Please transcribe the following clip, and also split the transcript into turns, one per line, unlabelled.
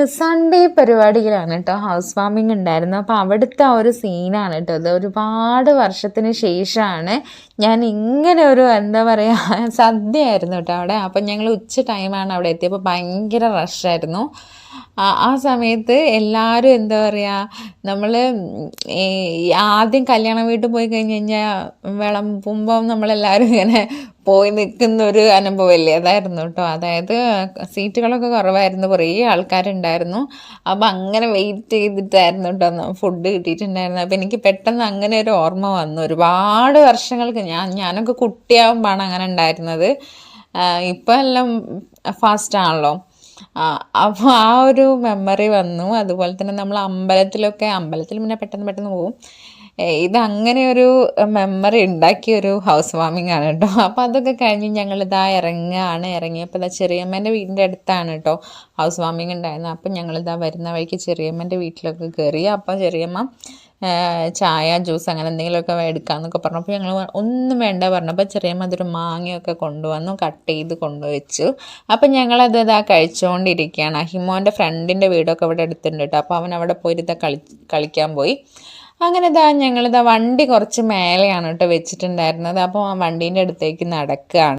ഇന്ന് സൺഡേ പരിപാടികളാണ് കേട്ടോ, ഹൗസ് വാമിങ് ഉണ്ടായിരുന്നു. അപ്പോൾ അവിടുത്തെ ആ ഒരു സീനാണ് കേട്ടോ. അത് ഒരുപാട് വർഷത്തിന് ശേഷമാണ് ഞാൻ ഇങ്ങനെ ഒരു എന്താ പറയുക സദ്യയായിരുന്നു കേട്ടോ അവിടെ. അപ്പം ഞങ്ങൾ ഉച്ച ടൈമാണ് അവിടെ എത്തിയപ്പോൾ ഭയങ്കര റഷായിരുന്നു. ആ സമയത്ത് എല്ലാവരും എന്താ പറയുക, നമ്മൾ ആദ്യം കല്യാണ വീട്ടിൽ പോയി കഴിഞ്ഞ് കഴിഞ്ഞാൽ വിളമ്പുമ്പം നമ്മളെല്ലാവരും ഇങ്ങനെ പോയി നിൽക്കുന്ന ഒരു അനുഭവമല്ലേ, അതായിരുന്നു കേട്ടോ. അതായത് സീറ്റുകളൊക്കെ കുറവായിരുന്നു, കുറേ ആൾക്കാരുണ്ടായിരുന്നു. അപ്പം അങ്ങനെ വെയിറ്റ് ചെയ്തിട്ടായിരുന്നു കേട്ടോ ഫുഡ് കിട്ടിയിട്ടുണ്ടായിരുന്നു. അപ്പം എനിക്ക് പെട്ടെന്ന് അങ്ങനെ ഒരു ഓർമ്മ വന്നു. ഒരുപാട് വർഷങ്ങൾക്ക് ഞാനൊക്കെ കുട്ടിയാകുമ്പോഴാണ് അങ്ങനെ ഉണ്ടായിരുന്നത്. ഇപ്പം എല്ലാം ഫാസ്റ്റാണല്ലോ. അപ്പോൾ ആ ഒരു മെമ്മറി വന്നു. അതുപോലെ തന്നെ നമ്മൾ അമ്പലത്തിൽ പിന്നെ പെട്ടെന്ന് പോകും. ഇതങ്ങനെ ഒരു മെമ്മറി ഉണ്ടാക്കിയൊരു ഹൗസ് വാമിംഗ് ആണ് കേട്ടോ. അപ്പോൾ അതൊക്കെ കഴിഞ്ഞ് ഞങ്ങളിതാ ഇറങ്ങിയപ്പോൾ ചെറിയമ്മേൻ്റെ വീടിൻ്റെ അടുത്താണ് കേട്ടോ ഹൗസ് വാമിംഗ് ഉണ്ടായിരുന്നത്. അപ്പം ഞങ്ങളിതാ വരുന്ന വഴിക്ക് ചെറിയമ്മേൻ്റെ വീട്ടിലൊക്കെ കയറി. അപ്പം ചെറിയമ്മ ചായ ജ്യൂസ് അങ്ങനെ എന്തെങ്കിലുമൊക്കെ എടുക്കാമെന്നൊക്കെ പറഞ്ഞപ്പോൾ ഞങ്ങൾ ഒന്നും വേണ്ട പറഞ്ഞപ്പോൾ ചെറിയമ്മ അതൊരു മാങ്ങയൊക്കെ കൊണ്ടുവന്നു, കട്ട് ചെയ്ത് കൊണ്ടുവച്ചു. അപ്പം ഞങ്ങളത് കഴിച്ചുകൊണ്ടിരിക്കുകയാണ്. ഹിമോൻ്റെ ഫ്രണ്ടിൻ്റെ വീടൊക്കെ ഇവിടെ അടുത്തുണ്ട് കേട്ടോ. അപ്പോൾ അവൻ അവിടെ പോയിട്ട് കളിക്കാൻ പോയി. അങ്ങനെ ഞങ്ങളിതാ വണ്ടി കുറച്ച് മേലെയാണ് കേട്ടോ വെച്ചിട്ടുണ്ടായിരുന്നത്. അപ്പോൾ ആ വണ്ടീൻ്റെ അടുത്തേക്ക് നടക്കുകയാണ്.